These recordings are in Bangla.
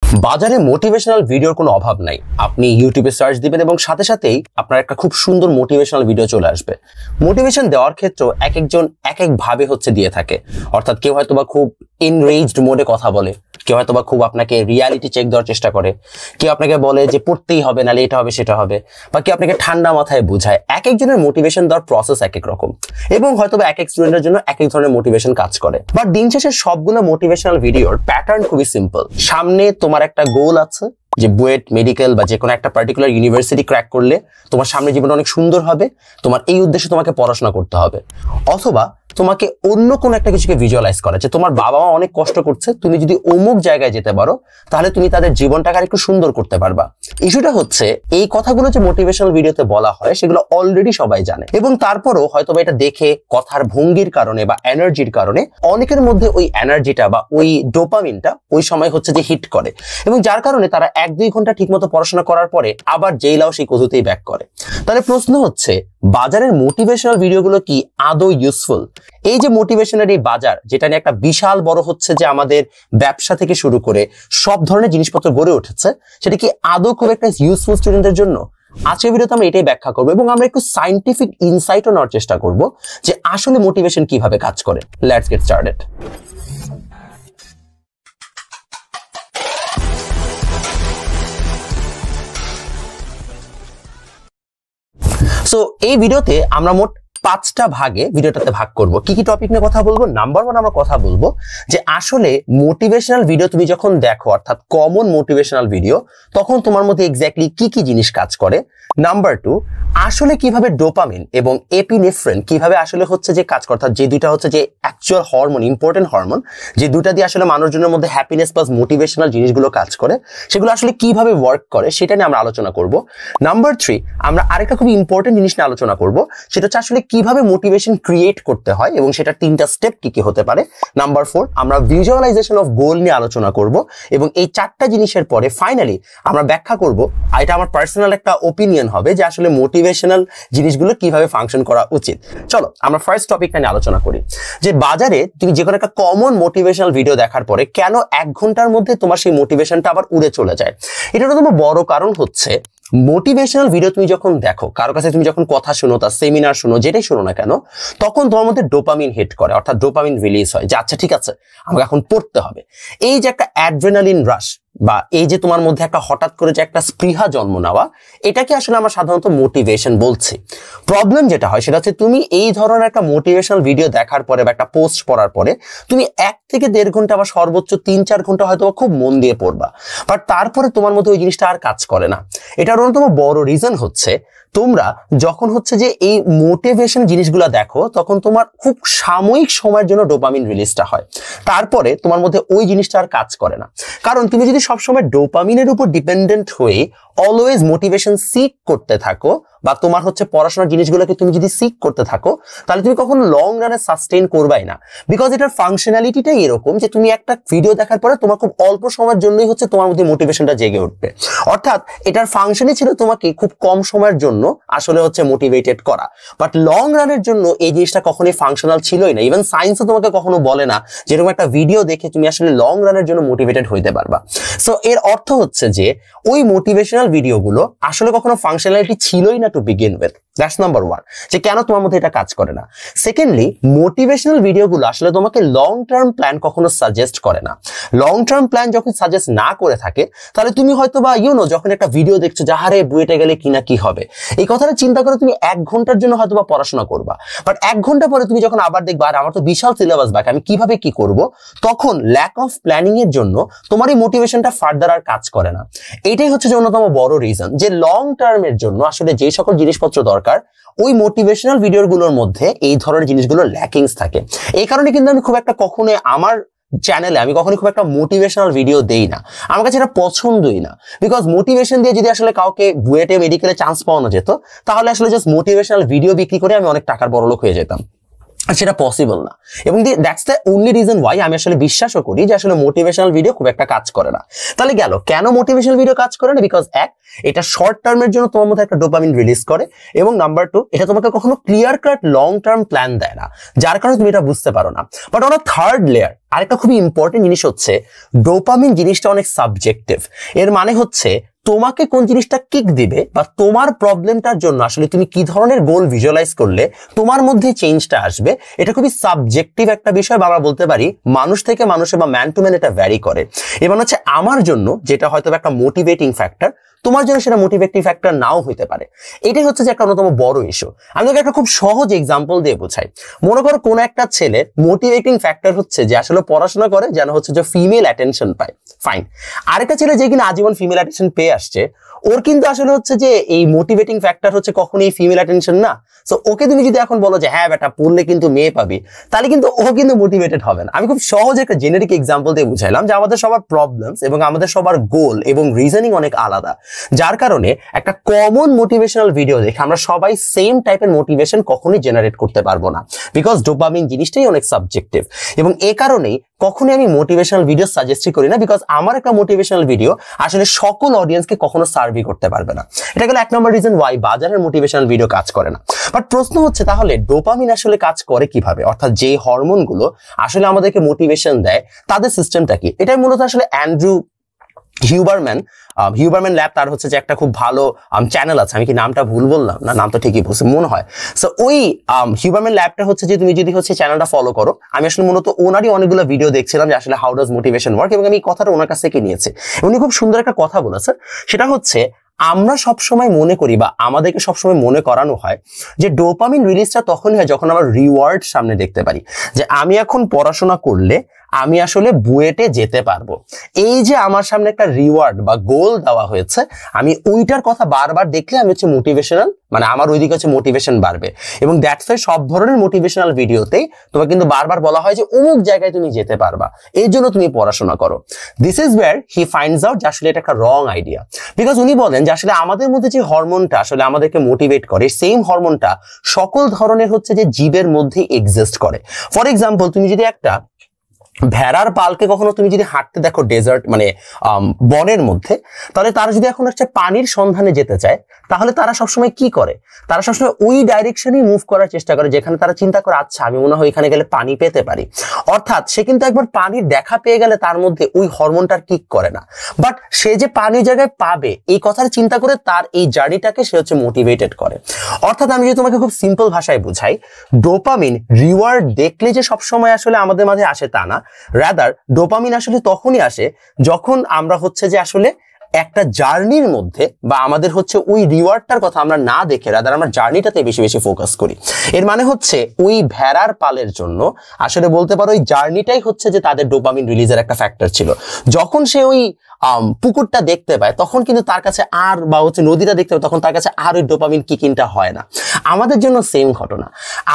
বাজারে মোটিভেশনাল ভিডিওর কোনো অভাব নাই। আপনি ইউটিউবে সার্চ দিবেন এবং সাথে সাথেই আপনার একটা খুব সুন্দর মোটিভেশনাল ভিডিও চলে আসবে। মোটিভেশন দেওয়ার ক্ষেত্রেও এক একজন এক এক ভাবে দিয়ে থাকে। অর্থাৎ কেউ হয়তোবা খুব এনরেজড মোডে কথা বলে, কেউ হয়তোবা খুব আপনাকে রিয়ালিটি চেক দেওয়ার চেষ্টা করে, কেউ আপনাকে বলে যে পড়তেই হবে, নালে এটা হবে সেটা হবে, বা কেউ আপনাকে ঠান্ডা মাথায় বোঝায়। এক একজনের মোটিভেশন দেওয়ার প্রসেস এক এক রকম এবং হয়তোবা এক এক স্টুডেন্টের জন্য এক এক ধরনের মোটিভেশন কাজ করে। বাট দিন শেষে সবগুলো মোটিভেশনাল ভিডিওর প্যাটার্ন খুবই সিম্পল। সামনে তোমার একটা গোল আছে যে বুয়েট, মেডিকেল বা যে কোনো একটা পার্টিকুলার ইউনিভার্সিটি ক্র্যাক করলে তোমার সামনে জীবন অনেক সুন্দর হবে, তোমার এই উদ্দেশ্যে তোমাকে পড়াশোনা করতে হবে। অথবা তোমাকে অন্য কোনো একটা কিছুকে ভিজুয়ালাইজ করা যে তোমার বাবা মা অনেক কষ্ট করছে, তুমি যদি অমুক জায়গায় যেতে পারো তাহলে তুমি তাদের জীবনটাকে আর একটু সুন্দর করতে পারবা। ইস্যুটা হচ্ছে এই কথাগুলো যে মোটিভেশনাল ভিডিওতে বলা হয় সেগুলো অলরেডি সবাই জানে, এবং তারপরও হয়তো এটা দেখে কথার ভঙ্গির কারণে বা এনার্জির কারণে অনেকের মধ্যে ওই এনার্জিটা বা ওই ডোপামিনটা ওই সময় যে হিট করে, এবং যার কারণে তারা 1-2 ঘন্টা ঠিকমতো পড়াশোনা করার পরে আবার যেই লাও সেই কদুতেই ব্যাক করে। তাহলে প্রশ্ন হচ্ছে, বাজারের মোটিভেশনাল ভিডিওগুলো কি আদৌ ইউজফুল? এই যে মোটিভেশনের এই বাজার, যেটা নিয়ে একটা বিশাল বড় যে আমাদের ব্যবসা থেকে শুরু করে সব ধরনের জিনিসপত্র গড়ে উঠেছে, সেটা কি আদৌ খুব একটা ইউজফুল স্টুডেন্টের জন্য? আজকের ভিডিওতে আমরা এটাই ব্যাখ্যা করবো এবং আমরা একটু সায়েন্টিফিক ইনসাইটও নেওয়ার চেষ্টা করব যে আসলে মোটিভেশন কিভাবে কাজ করে। Let's get started. সো এই ভিডিওতে আমরা মোট 5টা ভাগে ভিডিওটাতে ভাগ করব। কি কি টপিক নিয়ে কথা বলবো? নাম্বার 1 আমরা কথা বলবো যে আসলে মোটিভেশনাল ভিডিও তুমি যখন দেখো, অর্থাৎ কমন মোটিভেশনাল ভিডিও, তখন তোমার মধ্যে এক্স্যাক্টলি কি কি জিনিস কাজ করে। নাম্বার 2, আসলে কিভাবে ডোপামিন এবং এপিনেফ্রিন কিভাবে আসলে যে কাজ করে, অর্থাৎ যে দুইটা যে অ্যাকচুয়াল হরমোন, ইম্পর্টেন্ট হরমোন, যে দুইটা দিয়ে আসলে মানুষজনের মধ্যে হ্যাপিনেস প্লাস মোটিভেশনাল জিনিসগুলো কাজ করে, সেগুলো আসলে কিভাবে ওয়ার্ক করে সেটা নিয়ে আমরা আলোচনা করব। নাম্বার 3, আমরা আরেকটা খুব ইম্পর্টেন্ট জিনিস নিয়ে আলোচনা করব, সেটা হচ্ছে আসলে কিভাবে মোটিভেশন ক্রিয়েট করতে হয় এবং সেটার 3টা স্টেপ কি কি হতে পারে। নাম্বার 4, আমরা ভিজুয়ালাইজেশন অফ গোল নিয়ে আলোচনা করব, এবং এই 4টা জিনিসের পরে ফাইনালি আমরা ব্যাখ্যা করব, আর এটা আমার পার্সোনাল একটা ওপিনিয়ন হবে, যে আসলে মোটিভেশনাল জিনিসগুলো কিভাবে ফাংশন করা উচিত। চলো আমরা ফার্স্ট টপিকটা নিয়ে আলোচনা করি, যে বাজারে তুমি যে কোনো একটা কমন মোটিভেশনাল ভিডিও দেখার পরে কেন 1 ঘন্টার মধ্যে তোমার সেই মোটিভেশনটা আবার উড়ে চলে যায়। এটার তোমার বড় কারণ হচ্ছে, মোটিভেশনাল ভিডিও তুমি যখন দেখো, কারো কাছে তুমি যখন কথা শোনো, তার সেমিনার শোনো, যেটাই শোনো না কেন, তখন তোমার মধ্যে ডোপামিন হিট করে, অর্থাৎ ডোপামিন রিলিজ হয় যে আচ্ছা ঠিক আছে আমাকে এখন পড়তে হবে। এই যে একটা অ্যাড্রেনালিন রাশ বা এই যে তোমার মধ্যে একটা হঠাৎ করে যে একটা স্পৃহা জন্ম নেওয়া, এটাকে আসলে আমরা সাধারণত মোটিভেশন বলছি। প্রবলেম যেটা হয় সেটা হচ্ছে, তুমি এই ধরনের একটা মোটিভেশনাল ভিডিও দেখার পরে বা একটা পোস্ট পড়ার পরে তুমি 1 থেকে 1.5 ঘন্টা বা সর্বোচ্চ 3-4 ঘন্টা হয়তো খুব মন দিয়ে পড়বা, বাট তারপরে তোমার মধ্যে ওই জিনিসটা আর কাজ করে না। এটার অন্যতম বড় রিজন হচ্ছে, তোমরা যখন যে এই মোটিভেশন জিনিসগুলো দেখো, তখন তোমার খুব সাময়িক সময়ের জন্য ডোপামিন রিলিজটা হয়, তারপরে তোমার মধ্যে ওই জিনিসটা আর কাজ করে না। কারণ তুমি যদি সবসময় ডোপামিনের উপর ডিপেন্ডেন্ট হয়ে অলওয়েজ মোটিভেশন সিক করতে থাকো, বা তোমার পড়াশোনার জিনিসগুলোকে তুমি যদি সিক করতে থাকো, তাহলে তুমি কখনো লং রানে সাস্টেইন করবাই না। বিকজ এটার ফাংশনালিটিটাই এরকম যে তুমি একটা ভিডিও দেখার পরে তোমার খুব অল্প সময়ের জন্যই তোমার মধ্যে মোটিভেশনটা জেগে উঠবে। অর্থাৎ এটার ফাংশনই ছিল তোমাকে খুব কম সময়ের জন্য আসলে মোটিভেটেড করা, বাট লং রানের জন্য এই জিনিসটা কখনোই ফাংশনাল ছিলই না। ইভেন সায়েন্সও তোমাকে কখনো বলে না যেরকম একটা ভিডিও দেখে তুমি আসলে লং রানের জন্য মোটিভেটেড হইতে পারবা। সো এর অর্থ হচ্ছে যে ওই মোটিভেশনাল ভিডিওগুলো আসলে কখনো ফাংশনালিটি ছিলই না to begin with. That's number 1, যে কেন তোমার মধ্যে এটা কাজ করে না। সেকেন্ডলি, মোটিভেশনাল ভিডিওগুলো আসলে তোমাকে লং টার্ম প্ল্যান কখনো সাজেস্ট করে না। লং টার্ম প্ল্যান যখন সাজেস্ট না করে থাকে, তাহলে তুমি হয়তো বা যখন একটা ভিডিও দেখছো যে হারে বুয়েটে গেলে কিনা কি হবে, এই কথাটা চিন্তা করে তুমি 1 ঘন্টার জন্য হয়তো বা পড়াশোনা করবা, বাট 1 ঘন্টা পরে তুমি যখন আবার দেখবা আর আমার তো বিশাল সিলেবাস বাকি, আমি কিভাবে কি করব, তখন ল্যাক অফ প্ল্যানিং এর জন্য তোমার এই মোটিভেশনটা ফার্দার আর কাজ করে না। এটাই যে অন্যতম বড় রিজন, যে লং টার্মের জন্য আসলে যে সকল জিনিসপত্র দরকার ওই মোটিভেশনাল ভিডিওগুলোর মধ্যে এই ধরনের জিনিসগুলো ল্যাকিংস থাকে। এই কারণে কিন্তু আমি খুব একটা কখনো আমার চ্যানেলে আমি কখনোই খুব একটা মোটিভেশনাল ভিডিও দেই না, আমার কাছে এটা পছন্দই না। বিকজ মোটিভেশন দিয়ে যদি আসলে কাউকে বুয়েটে মেডিকেলে চান্স পাওয়ানো যেত, তাহলে আসলে জাস্ট মোটিভেশনাল ভিডিও বিক্রি করে আমি অনেক টাকার বড়লোক হয়ে যেতাম। সেটা পসিবল না। এবং that's the only reason why আমি আসলে বিশ্বাসও করি যে আসলে মোটিভেশনাল ভিডিও খুব একটা কাজ করে না। তাহলে গেল কেন মোটিভেশনাল ভিডিও কাজ করে না? বিকজ এক, এটা শর্ট টার্মের জন্য তোমার মধ্যে একটা ডোপামিন রিলিজ করে, এবং নাম্বার টু, এটা তোমাকে কখনো clear cut long term plan দেয় না, যার কারণে তুমি এটা বুঝতে পারো না। বাট অন থার্ড লেয়ার আরেকটা খুবই ইম্পর্টেন্ট জিনিস হচ্ছে, ডোপামিন জিনিসটা অনেক সাবজেক্টিভ। এর মানে হচ্ছে তোমাকে কোন জিনিসটা কিক দিবে বা তোমার প্রবলেমটার জন্য আসলে তুমি কি ধরনের গোল ভিজুয়ালাইজ করলে তোমার মধ্যে চেঞ্জটা আসবে, এটা খুবই সাবজেক্টিভ একটা বিষয়, বা আমরা বলতে পারি মানুষ থেকে মানুষে বা ম্যান টু ম্যান এটা ভ্যারি করে। এবং হচ্ছে আমার জন্য যেটা হয়তো একটা মোটিভেটিং ফ্যাক্টর, তোমার জন্য সেটা মোটিভেটিং ফ্যাক্টর নাও হইতে পারে। এটাই হচ্ছে যে একটা অন্যতম বড় ইস্যু। আমি তোকে একটা খুব সহজ এক্সাম্পল দিয়ে বোঝাই। মনে করো কোন একটা ছেলে মোটিভেটিং ফ্যাক্টর হচ্ছে যে আসলে পড়াশোনা করে যেন হচ্ছে যে ফিমেল অ্যাটেনশন পায়, ফাইন। আরেকটা ছেলে যে কিনা আজীবন ফিমেল অ্যাটেনশন পেয়ে আসছে, ওর কিন্তু আসলে হচ্ছে যে এই মোটিভেটিং ফ্যাক্টর হচ্ছে কখনোই ফিমেল অ্যাটেনশন না। সো ওকে তুমি যদি এখন বলো যে হ্যাঁ বেটা পড়লে কিন্তু মেয়ে পাবি, তাহলে কিন্তু ও কিন্তু মোটিভেটেড হবে না। আমি খুব সহজ একটা জেনেরিক এক্সাম্পল দিয়ে বুঝাইলাম যে আমাদের সবার প্রবলেমস এবং আমাদের সবার গোল এবং রিজনিং অনেক আলাদা, যার কারণে একটা কমন মোটিভেশনাল ভিডিও দেখে আমরা সবাই সেম টাইপের মোটিভেশন কখনোই জেনারেট করতে পারবো না, বিকজ ডোপামিন জিনিসটাই অনেক সাবজেক্টিভ। এবং এ কারণেই কখনোই আমি মোটিভেশনাল ভিডিও সাজেস্টই করি না, বিকজ আমার একটা মোটিভেশনাল ভিডিও আসলে সকল অডিয়েন্সকে কখনো সার্ভই করতে পারবে না। এটা গেল এক নম্বর রিজন ওয়াই বাজারের মোটিভেশনাল ভিডিও কাজ করে না। বাট প্রশ্ন হচ্ছে তাহলে ডোপামিন আসলে কাজ করে কিভাবে, অর্থাৎ যে হরমোনগুলো আসলে আমাদেরকে মোটিভেশন দেয় তাদের সিস্টেমটা কি? এটাই মূলত আসলে অ্যান্ড্রু হিউবারম্যান ল্যাব, তার হচ্ছে যে একটা খুব ভালো চ্যানেল আছে, আমি কি নামটা ভুল বললাম না? নাম তো ঠিকই বলছি মনে হয়। সো ওই হিউবারম্যান ল্যাবটা হচ্ছে যে তুমি যদি হচ্ছে চ্যানেলটা ফলো করো, আমি আসলে মূলত ওনারই অনেকগুলো ভিডিও দেখছিলাম যে আসলে হাউ ডাজ মোটিভেশন ওয়ার্ক, এবং আমি এই কথাটা ওনার কাছ থেকে নিয়েছি। উনি খুব সুন্দর একটা কথা বলেছে, সেটা হচ্ছে আমরা সবসময় মনে করি বা আমাদেরকে সবসময় মনে করানো হয় যে ডোপামিন রিলিজটা তখনই হয় যখন আমরা রিওয়ার্ড সামনে দেখতে পারি, যে আমি এখন পড়াশোনা করলে আমি আসলে বুয়েটে যেতে পারবো। এই যে আমার সামনে একটা রিওয়ার্ড বা গোল দেওয়া হয়েছে, আমি ওইটার কথা বারবার দেখলে আমি হচ্ছে মোটিভেশনাল, মানে আমার ওইদিকে হচ্ছে মোটিভেশন বাড়বে। এবং দ্যাটস ওয়াই সব ধরনের মোটিভেশনাল ভিডিওতেই তোমাকে কিন্তু বারবার বলা হয় যে অমুক জায়গায় তুমি যেতে পারবা, এই জন্য তুমি পড়াশোনা করো। This is wire he finds out যে আসলে এটা একটা রং আইডিয়া, বিকজ উনি বলেন যে আসলে আমাদের মধ্যে যে হরমোনটা আসলে আমাদেরকে মোটিভেট করে, সেম হরমোনটা সকল ধরনের হচ্ছে যে জীবের মধ্যে এক্সিস্ট করে। ফর এক্সাম্পল, তুমি যদি একটা ভেড়ার পালকে কখনো তুমি যদি হাঁটতে দেখো ডেজার্ট মানে বনের মধ্যে, তাহলে তারা যদি এখন হচ্ছে পানির সন্ধানে যেতে চায়, তাহলে তারা সবসময় কি করে? তারা সবসময় ওই ডাইরেকশনই মুভ করার চেষ্টা করে যেখানে তারা চিন্তা করে আচ্ছা আমি মনে হয় এখানে গেলে পানি পেতে পারি। অর্থাৎ সে কিন্তু একবার পানির দেখা পেয়ে গেলে তার মধ্যে ওই হরমোনটার কিক করে না, বাট সে যে পানির জায়গায় পাবে এই কথার চিন্তা করে তার এই জার্নিটাকে সে হচ্ছে মোটিভেটেড করে। অর্থাৎ আমি যদি তোমাকে খুব সিম্পল ভাষায় বুঝাই, ডোপামিন রিওয়ার্ড দেখলে যে সবসময় আসলে আমাদের মাঝে আসে তা না, রাদার ডোপামিন আসলে তখনই আসে যখন আমরা হচ্ছে যে আসলে একটা জার্নির মধ্যে বা আমাদের হচ্ছে ওই রিওয়ার্ডটার কথা আমরা না দেখে রাদার আমরা জার্নিটাতে বেশি বেশি ফোকাস করি। এর মানে হচ্ছে ওই ভেড়ার পালের জন্য আসলে বলতে পারো ওই জার্নিটাই হচ্ছে যে তাদের ডোপামিন রিলিজের একটা ফ্যাক্টর ছিল। যখন সে ওই পুকুরটা দেখতে পায় তখন কিন্তু তার কাছে আর, বা হচ্ছে নদীটা দেখতে পায় তখন তার কাছে আর ওই ডোপামিন কিকিংটা হয় না। আমাদের জন্য সেম ঘটনা।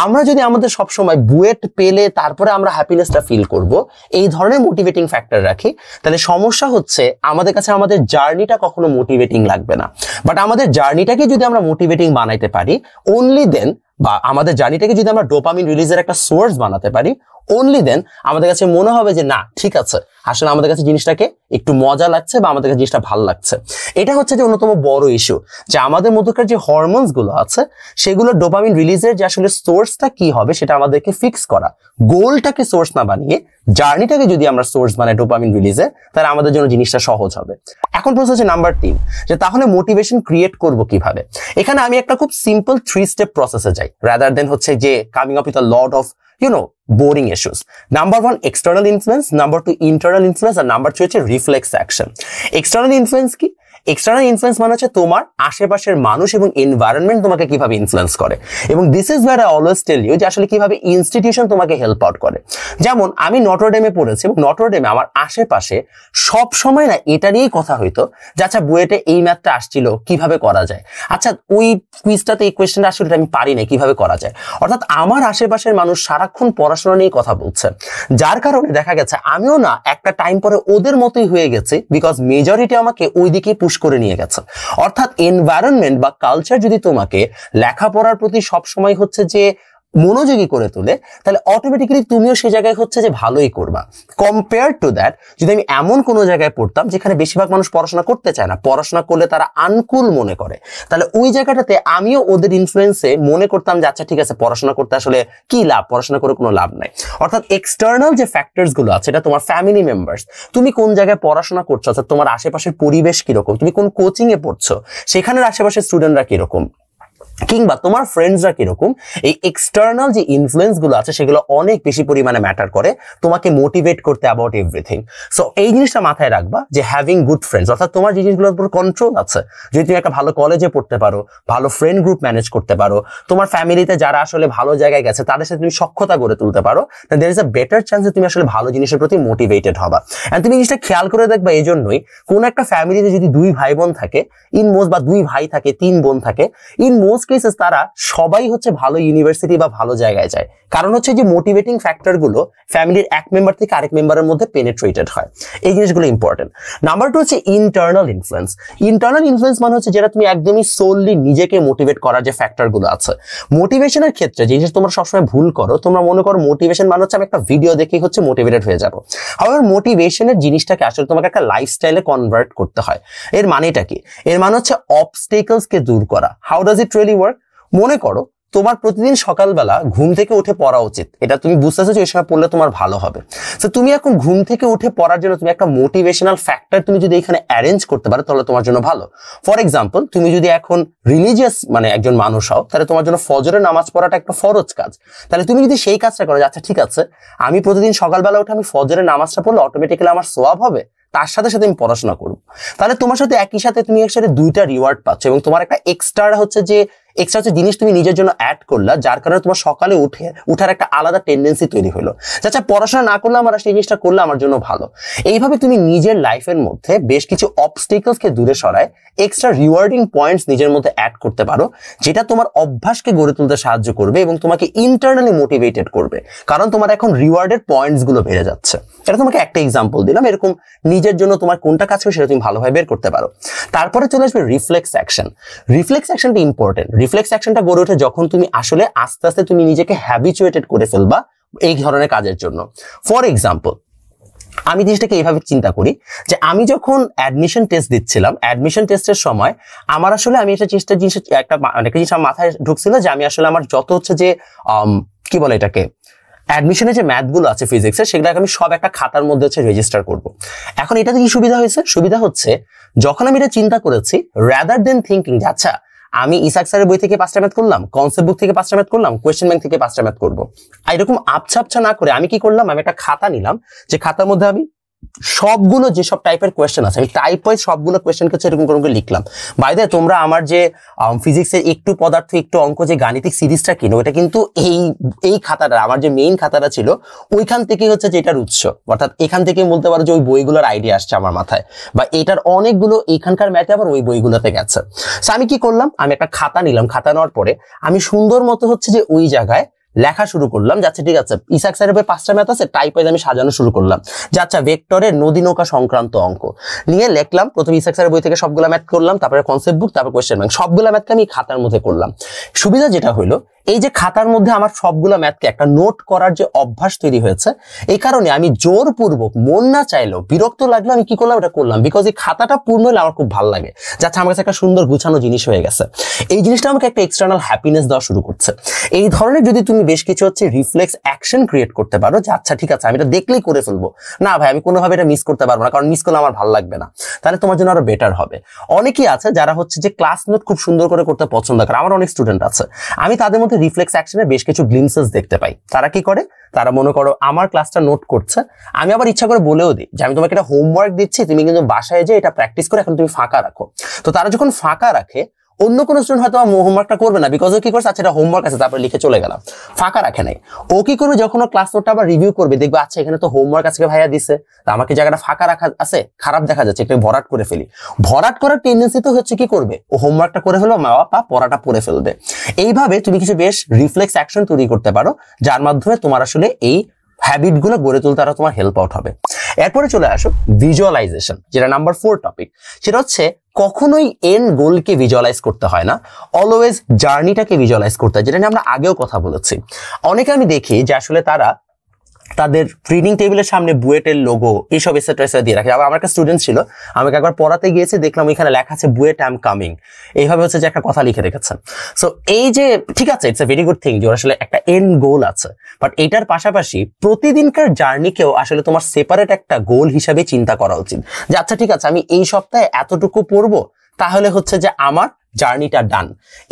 আমরা যদি আমাদের সবসময় বুয়েট পেলে তারপরে আমরা হ্যাপিনেসটা ফিল করব, এই ধরনের মোটিভেটিং ফ্যাক্টর রাখি, তাহলে সমস্যা হচ্ছে আমাদের কাছে আমাদের জার্নিটা কখনো মোটিভেটিং লাগবে না। বাট আমাদের জার্নিটাকে যদি আমরা মোটিভেটিং বানাইতে পারি অনলি দেন, বা আমাদের জার্নিটাকে যদি আমরা ডোপামিন রিলিজের একটা সোর্স বানাতে পারি অনলি দেন, আমাদের কাছে মনে হবে যে না ঠিক আছে, আসলে আমাদের কাছে জিনিসটাকে একটু মজা লাগছে বা আমাদের কাছে জিনিসটা ভালো লাগছে। এটা হচ্ছে যে অন্যতম বড় ইস্যু, যে আমাদের মধ্যকার যে হরমোনস গুলো আছে সেগুলো ডোপামিন রিলিজের যে আসলে সোর্সটা কি হবে সেটা আমাদেরকে ফিক্স করা। গোলটাকে সোর্স না বানিয়ে জার্নিটাকে যদি আমরা সোর্স বানাই ডোপামিন রিলিজে, তাহলে আমাদের জন্য জিনিসটা সহজ হবে। এখন প্রশ্ন হচ্ছে নাম্বার 3, যে তাহলে মোটিভেশন ক্রিয়েট করব কিভাবে? এখানে আমি একটা খুব সিম্পল 3 স্টেপ প্রসেসে যাই রাদার দেন হচ্ছে যে coming up with a lot of boring issues. Number 1, external influence. Number 2, internal influence. And number 3 হচ্ছে reflex action. External influence কি? এক্সটার্নাল ইনফ্লুয়েন্স মানে হচ্ছে তোমার আশেপাশের মানুষ এবং এনভায়রনমেন্ট তোমাকে কিভাবে ইনফ্লুয়েন্স করে, এবং this is where I always tell you যে আসলে কিভাবে ইনস্টিটিউশন তোমাকে হেল্প আউট করে। যেমন আমি নটরডেমে পড়েছি, এবং নটরডেমে আমার আশেপাশে সব সময় না এটা নিয়েই কথা হইতো যে আচ্ছা বুয়েটে এই ম্যাথটা আসছিল কিভাবে করা যায়, আচ্ছা ওই কুইজটাতে এই কোয়েশ্চেনটা আসলে আমি পারি না কিভাবে করা যায়। অর্থাৎ আমার আশেপাশের মানুষ সারাক্ষণ পড়াশোনা নিয়ে কথা বলছে, যার কারণে দেখা গেছে আমিও না একটা টাইম পরে ওদের মতোই হয়ে গেছে, বিকজ মেজরিটি আমাকে ওইদিকে করে নিয়ে গেছে। অর্থাৎ এনভায়রনমেন্ট বা কালচার যদি তোমাকে লেখাপড়ার প্রতি সবসময় হচ্ছে যে মনোযোগী করে তোলে, তাহলে অটোমেটিক্যালি তুমিও সেই জায়গায় হচ্ছে যে ভালোই করবা। কম্পেয়ার টু দ্যাট, যদি আমি এমন কোনো জায়গায় পড়তাম যেখানে বেশিরভাগ মানুষ পড়াশোনা করতে চায় না, পড়াশোনা করলে তারা আনকুল মনে করে, তাহলে ওই জায়গাটাতে আমিও ওদের ইনফ্লুয়েন্সে মনে করতাম যে আচ্ছা ঠিক আছে, পড়াশোনা করতে আসলে কি লাভ, পড়াশোনা করে কোনো লাভ নাই। অর্থাৎ এক্সটার্নাল যে ফ্যাক্টরস গুলো আছে, এটা তোমার ফ্যামিলি মেম্বার্স, তুমি কোন জায়গায় পড়াশোনা করছো, অর্থাৎ তোমার আশেপাশের পরিবেশ কিরকম, তুমি কোন কোচিং এ পড়ছো, সেখানের আশেপাশের স্টুডেন্টরা কিরকম, কিংবা তোমার ফ্রেন্ডসরা কিরকম, এই এক্সটার্নাল যে ইনফ্লুয়েন্স গুলো আছে সেগুলো অনেক বেশি পরিমাণে ম্যাটার করে তোমাকে মোটিভেট করতে অ্যাবাউট এভরিথিং। সো এই জিনিসটা মাথায় রাখবা যে হ্যাভিং গুড ফ্রেন্ডস, অর্থাৎ তোমার যে জিনিসগুলোর উপর কন্ট্রোল আছে, যদি তুমি একটা ভালো কলেজে পড়তে পারো, ভালো ফ্রেন্ড গ্রুপ ম্যানেজ করতে পারো, তোমার ফ্যামিলিতে যারা আসলে ভালো জায়গায় গেছে তাদের সাথে তুমি সখ্যতা গড়ে তুলতে পারো, there is a better chance যে তুমি আসলে ভালো জিনিসের প্রতি মোটিভেটেড হবা। এন্ড তুমি জিনিসটা খেয়াল করে দেখবা, এই জন্যই কোন একটা ফ্যামিলিতে যদি 2 ভাই বোন থাকে ইন মোস্ট, বা 2 ভাই থাকে, 3 বোন থাকে, ইন মোস্ট কেসেস তারা সবাই হচ্ছে ভালো ইউনিভার্সিটি বা ভালো জায়গায় যায়। কারণ হচ্ছে যে মোটিভেটিং ফ্যাক্টর গুলো ফ্যামিলির এক মেম্বার থেকে আরেক মেম্বারের মধ্যে পেনিট্রেটেড হয়। এই জিনিসগুলো ইম্পর্টেন্ট। নাম্বার 2 হচ্ছে ইন্টারনাল ইনফ্লুয়েন্স। ইন্টারনাল ইনফ্লুয়েন্স মানে হচ্ছে যেটা তুমি একদমই সোললি নিজেকে মোটিভেট করার যে ফ্যাক্টর গুলো আছে। মোটিভেশনের ক্ষেত্রে যে জিনিস তোমরা সবসময় ভুল করো, তোমরা মনে করো মোটিভেশন মানে হচ্ছে আমি একটা ভিডিও দেখেই হচ্ছে মোটিভেটেড হয়ে যাবো। আবার মোটিভেশনের জিনিসটাকে আসলে তোমাকে একটা লাইফস্টাইলে কনভার্ট করতে হয়। এর মানেটা কি? এর মানে হচ্ছে অবস্টেকলস কে দূর করা। How does it really work? মনে করো তোমার প্রতিদিন সকালবেলা ঘুম থেকে উঠে পড়া উচিত, এটা তুমি বুঝতেছো যে এই সময় পড়লে তোমার ভালো হবে। তো তুমি এখন ঘুম থেকে উঠে পড়ার জন্য তুমি একটা মোটিভেশনাল ফ্যাক্টর তুমি যদি এখানে অ্যারেঞ্জ করতে পারো, তাহলে তোমার জন্য ভালো। ফর এক্সাম্পল, তুমি যদি এখন রিলিজিয়াস মানে একজন মানুষ হও, তাহলে তোমার জন্য ফজরের নামাজ পড়াটা একটা ফরজ কাজ। তাহলে তুমি যদি সেই কাজটা করো, আচ্ছা ঠিক আছে, আমি প্রতিদিন সকালবেলা উঠে আমি ফজরের নামাজটা পড়লে অটোমেটিক্যালি আমার সওয়াব হবে, তার সাথে সাথে আমি পড়াশোনা করবো, তাহলে তোমার সাথে একই সাথে তুমি একসাথে 2টা রিওয়ার্ড পাচ্ছ, এবং তোমার একটা এক্সট্রা হচ্ছে যে জিনিস তুমি নিজের জন্য অ্যাড করলা, যার কারণে তোমার সকালে উঠার একটা আলাদা টেন্ডেন্সি তৈরি হলো। আচ্ছা, পড়াশোনা না করলে আমার সেই জিনিসটা করলে আমার জন্য ভালো। এইভাবে তুমি নিজের লাইফের মধ্যে বেশ কিছু অবস্টেকলস কে দূরে সরায় এক্সট্রা রিওয়ার্ডিং পয়েন্টস নিজের মধ্যে অ্যাড করতে পারো, যেটা তোমার অভ্যাসকে গড়ে তুলতে সাহায্য করবে এবং তোমাকে ইন্টারনালি মোটিভেটেড করবে, কারণ তোমার এখন রিওয়ার্ডের পয়েন্টস গুলো বেড়ে যাচ্ছে। এটা তোমাকে একটা এক্সাম্পল দিলাম, এরকম নিজের জন্য তোমার কোনটা কাজ করে সেটা তুমি ভালোভাবে বের করতে পারো। তারপরে চলে আসবে রিফ্লেক্স অ্যাকশন। রিফ্লেক্স অ্যাকশনটা ইম্পর্টেন্ট। রিফ্লেক্স অ্যাকশনটা গড়ে ওঠে যখন তুমি আসলে আস্তে আস্তে তুমি নিজেকে হ্যাবিচুয়েটেড করে ফেলবা এই ধরনের কাজের জন্য। ফর এক্সাম্পল, আমি জিনিসটাকে এইভাবে চিন্তা করি যে আমি যখন অ্যাডমিশন টেস্ট দিচ্ছিলাম, অ্যাডমিশন টেস্টের সময় আমার আসলে আমি একটা জিনিস আমার মাথায় ঢুকছিল যে আমি আসলে আমার যত হচ্ছে যে কি বলে এটাকে, অ্যাডমিশনের যে ম্যাথ গুলো আছে ফিজিক্সের, সেগুলোকে আমি সব একটা খাতার মধ্যে হচ্ছে রেজিস্টার করব। এখন এটাতে কি সুবিধা হয়েছে? সুবিধা হচ্ছে যখন আমি এটা চিন্তা করেছি, রাদার দেন থিঙ্কিং যে আচ্ছা আমি ইসাক স্যারের বই থেকে 5টা ম্যাথ করলাম, কনসেপ্ট বুক থেকে 5টা ম্যাথ করলাম, কোয়েশ্চেন ব্যাংক থেকে 5টা ম্যাথ করবো, এরকম আবছা না করে আমি কি করলাম, আমি একটা খাতা নিলাম, যে খাতার মধ্যে আমি সবগুলো যেসব টাইপের কোয়েশ্চেন আছে আমি টাইপ ওয়াইজ সবগুলো কোয়েশ্চেনকে হচ্ছে এরকম করে লিখলাম। বাই দ্য ওয়ে, তোমরা আমার যে ফিজিক্সের একটু পদার্থ একটু অঙ্ক যে গাণিতিক সিরিজটা কিনো, এটা কিন্তু এই খাতাটা, আমার যে মেইন খাতাটা ছিল ওইখান থেকে হচ্ছে যে এটার উৎস, অর্থাৎ এখান থেকে বলতে পারো যে ওই বইগুলোর আইডিয়া আসছে আমার মাথায়, বা এটার অনেকগুলো এখানকার ম্যাথে আবার ওই বইগুলোতে গেছে। সো আমি কি করলাম, আমি একটা খাতা নিলাম, খাতা নেওয়ার পরে আমি সুন্দর মতো হচ্ছে যে ওই জায়গায় লেখা শুরু করলাম, যাচ্ছে ঠিক আছে ইসাক স্যারের বই 5টা ম্যাথ আছে, টাইপ ওয়াইজ আমি সাজানো শুরু করলাম, যাচ্ছে ভেক্টরের নদী নৌকা সংক্রান্ত অঙ্ক নিয়ে লিখলাম। প্রথমে ইসাক স্যারের বই থেকে সবগুলা ম্যাথ করলাম, তারপরে কনসেপ্ট বুক, তারপর কোয়েশ্চেন ব্যাংক, সবগুলা ম্যাথকে আমি খাতার মধ্যে করলাম। সুবিধা যেটা হলো, এই যে খাতার মধ্যে আমার সবগুলা ম্যাথকে একটা নোট করার যে অভ্যাস তৈরি হয়েছে, এই কারণে আমি জোরপূর্বক মন না চাইলেও বিরক্ত লাগলো আমি কি করলাম, এটা করলাম, বিকজ এই খাতাটা পূর্ণ হলে আমার খুব ভালো লাগে, যাচ্ছে আমার কাছে একটা সুন্দর গুছানো জিনিস হয়ে গেছে। এই জিনিসটা আমাকে একটা এক্সটার্নাল হ্যাপিনেস দেওয়া শুরু করছে। এই ধরনের যদি তুমি বেশ কিছু হচ্ছে রিফ্লেক্স অ্যাকশন ক্রিয়েট করতে পারো, যে আচ্ছা ঠিক আছে আমি এটা দেখলেই করে ফেলবো, না ভাই আমি কোনোভাবে এটা মিস করতে পারবো না, কারণ মিস করলে আমার ভালো লাগবে না, তাহলে তোমার জন্য আরো বেটার হবে। অনেকেই আছে যারা হচ্ছে যে ক্লাস নোট খুব সুন্দর করে করতে পছন্দ করে, আমার অনেক স্টুডেন্ট আছে, আমি তাদের মধ্যে রিফ্লেক্স অ্যাকশনের বেশ কিছু গ্লিমসেস দেখতে পাই। তারা কি করে, তারা মনে করো আমার ক্লাসটা নোট করছে, আমি আবার ইচ্ছা করে বলেও দিই যে আমি তোমাকে একটা হোমওয়ার্ক দিচ্ছি, তুমি কিন্তু বাসায় যে এটা প্র্যাকটিস করে এখন তুমি ফাঁকা রাখো। তো তারা যখন ফাঁকা রাখে, অন্য কোনো স্টুডেন্ট হয়তো হোমওয়ার্কটা করবে না, বিকজ ও কি করছে, আচ্ছা এটা হোমওয়ার্ক আছে তারপরে লিখে চলে গেলাম, ফাঁকা রাখে নাই। ও কি করবে, যখন ও ক্লাস নোটটা আবার রিভিউ করবে, দেখবে আচ্ছা এখানে তো হোমওয়ার্ক আজকে ভাইয়া দিছে, আমাকে জায়গাটা ফাঁকা রাখা আছে, খারাপ দেখা যাচ্ছে, একটু ভরাট করে ফেলি। ভরাট করার টেন্ডেন্সি তো হচ্ছে কি করবে, ও হোমওয়ার্কটা করে ফেলবে, মা বাবা পড়াটা পড়ে ফেলবে। এইভাবে তুমি কিছু বেশ রিফ্লেক্স অ্যাকশন তৈরি করতে পারো, যার মাধ্যমে তোমার আসলে এই হ্যাবিট গুলো গড়ে তুলতে আরো তোমার হেল্প আউট হবে। এরপরে চলে আসো ভিজুয়ালাইজেশন, যেটা নাম্বার 4 টপিক। সেটা হচ্ছে কখনোই এন্ড গোলকে ভিজুয়ালাইজ করতে হয় না, অলওয়েজ জার্নিটাকে ভিজুয়ালাইজ করতে হয়, যেটা নিয়ে আমরা আগেও কথা বলেছি। অনেকে আমি দেখি যে আসলে তারা তাদের রিডিং টেবিলের সামনে বুয়েটের লোগো এইসব এসেট্রা দিয়ে রাখে। আবার আমার একটা স্টুডেন্ট ছিল, আমাকে একবার পড়াতে গিয়েছে, দেখলাম এখানে লেখা আছে বুয়েট আই এম কামিং, এইভাবে হচ্ছে যে একটা কথা লিখে রেখেছেন। সো এই যে ঠিক আছে, it's a very good thing যে ওর আসলে একটা এন্ড গোল আছে, বাট এটার পাশাপাশি প্রতিদিনকার জার্নিকেও আসলে তোমার সেপারেট একটা গোল হিসাবে চিন্তা করা উচিত, যে আচ্ছা ঠিক আছে আমি এই সপ্তাহে এতটুকু পড়বো, তাহলে হচ্ছে যে আমার জার্নিটা ডান।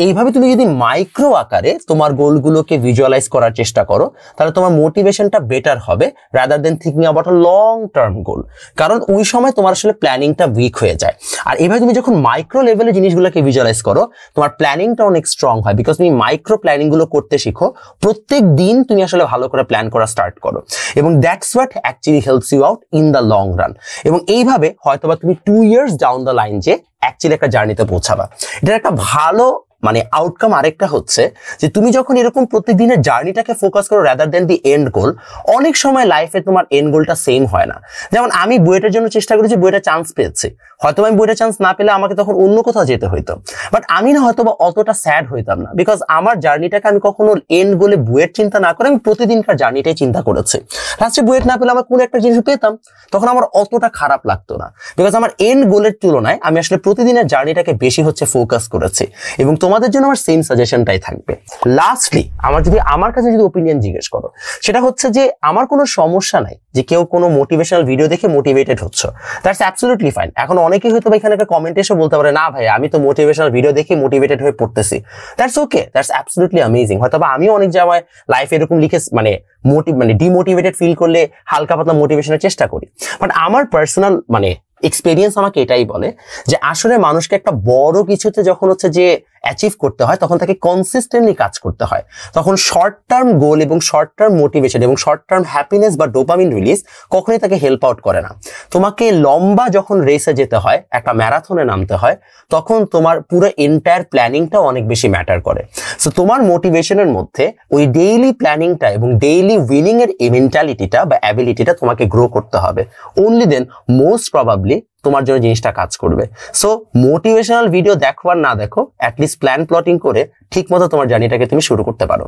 এইভাবে তুমি যদি মাইক্রো আকারে তোমার গোলগুলোকে ভিজুয়ালাইজ করার চেষ্টা করো, তাহলে তোমার মোটিভেশনটা বেটার হবে rather than thinking about a long term goal. কারণ ওই সময় তোমার আসলে প্ল্যানিংটা উইক হয়ে যায়। আর এইভাবে তুমি যখন মাইক্রো লেভেলে জিনিসগুলোকে ভিজুয়ালাইজ করো, তোমার প্ল্যানিংটা অনেক স্ট্রং হয়, বিকজ তুমি মাইক্রো প্ল্যানিং গুলো করতে শিখো, প্রত্যেক দিন তুমি আসলে ভালো করে প্ল্যান করা স্টার্ট করো, এবং that's what actually helps you out in the long run. এবং এইভাবে হয়তোবা তুমি 2 years ডাউন দ্য লাইন যে অ্যাকচুয়ালি একটা জার্নিতে পৌঁছাবা। এটার একটা ভালো আউটকাম আরেকটা হচ্ছে যে তুমি যখন এরকম প্রত্যেকদিনের জার্নিটাকে ফোকাস করো রাদার দেন দি এন্ড গোল, অনেক সময় লাইফে তোমার এন্ড গোলটা সেম হয় না। যেমন আমি বুয়েটের জন্য চেষ্টা করেছি, বুয়েটের চান্স পেয়েছি, হয়তো আমি বুয়েটের চান্স না পেলে আমাকে তখন অন্য কোথাও যেতে হইতো, বাট আমি না হয়তো বা অতটা স্যাড হইতাম না, বিকজ আমার জার্নিটাকে আমি কখনো এন্ড গোলে বুয়েট চিন্তা না করে আমি প্রতিদিনকার জার্নিটাই চিন্তা করেছি। লাস্টে বুয়েট না পেলে আমার কোনো একটা জিনিস পেতাম, তখন আমার অতটা খারাপ লাগতো না, বিকজ আমার এন্ড গোলের তুলনায় আমি আসলে প্রতিদিনের জার্নিটাকে বেশি হচ্ছে ফোকাস করেছি। এবং তোমাদের জন্য আমার সেম সাজেশনটাই থাকবে। লাস্টলি আমার কাছে যদি ওপিনিয়ন জিজ্ঞেস করো, সেটা হচ্ছে যে আমার কোনো সমস্যা নাই যে কেউ কোনো মোটিভেশনাল ভিডিও দেখে মোটিভেটেড হচ্ছে, দ্যাটস অ্যাবসলিউটলি ফাইন। এখন অনেকেই হয়তো এখানে একটা কমেন্ট এসে বলতে পারে, না ভাই আমি তো মোটিভেশনাল ভিডিও দেখে মোটিভেটেড হয়ে পড়তেছি, that's okay, that's absolutely amazing. হয়তো আমি অনেক জায়গায় লাইফে এরকম লিখে ডিমোটিভেটেড ফিল করলে হালকা পাতলা মোটিভেশনের চেষ্টা করি, বাট আমার পার্সোনাল এক্সপেরিয়েন্স আমাকে এটাই বলে যে আসলে মানুষকে একটা বড় কিছুতে যখন হচ্ছে যে অ্যাচিভ করতে হয়, তখন তাকে কনসিস্টেন্টলি কাজ করতে হয়। তখন শর্ট টার্ম গোল এবং শর্ট টার্ম মোটিভেশন এবং শর্ট টার্ম হ্যাপিনেস বা ডোপামিন রিলিজ কখনোই তাকে হেল্প আউট করে না। তোমাকে লম্বা যখন রেসে যেতে হয়, একটা ম্যারাথনে নামতে হয়, তখন তোমার পুরো এন্টায়ার প্ল্যানিংটা অনেক বেশি ম্যাটার করে। সো তোমার মোটিভেশনের মধ্যে ওই ডেইলি প্ল্যানিংটা এবং ডেইলি উইনিং এর মেন্টালিটিটা বা অ্যাবিলিটিটা তোমাকে গ্রো করতে হবে। অনলি দেন মোস্ট প্রবাবলি তোমার জন্য জিনিসটা কাজ করবে। সো মোটিভেশনাল ভিডিও দেখো আর না দেখো, অ্যাটলিস্ট প্ল্যান প্লটিং করে ঠিক মতো তোমার জার্নিটাকে তুমি শুরু করতে পারো।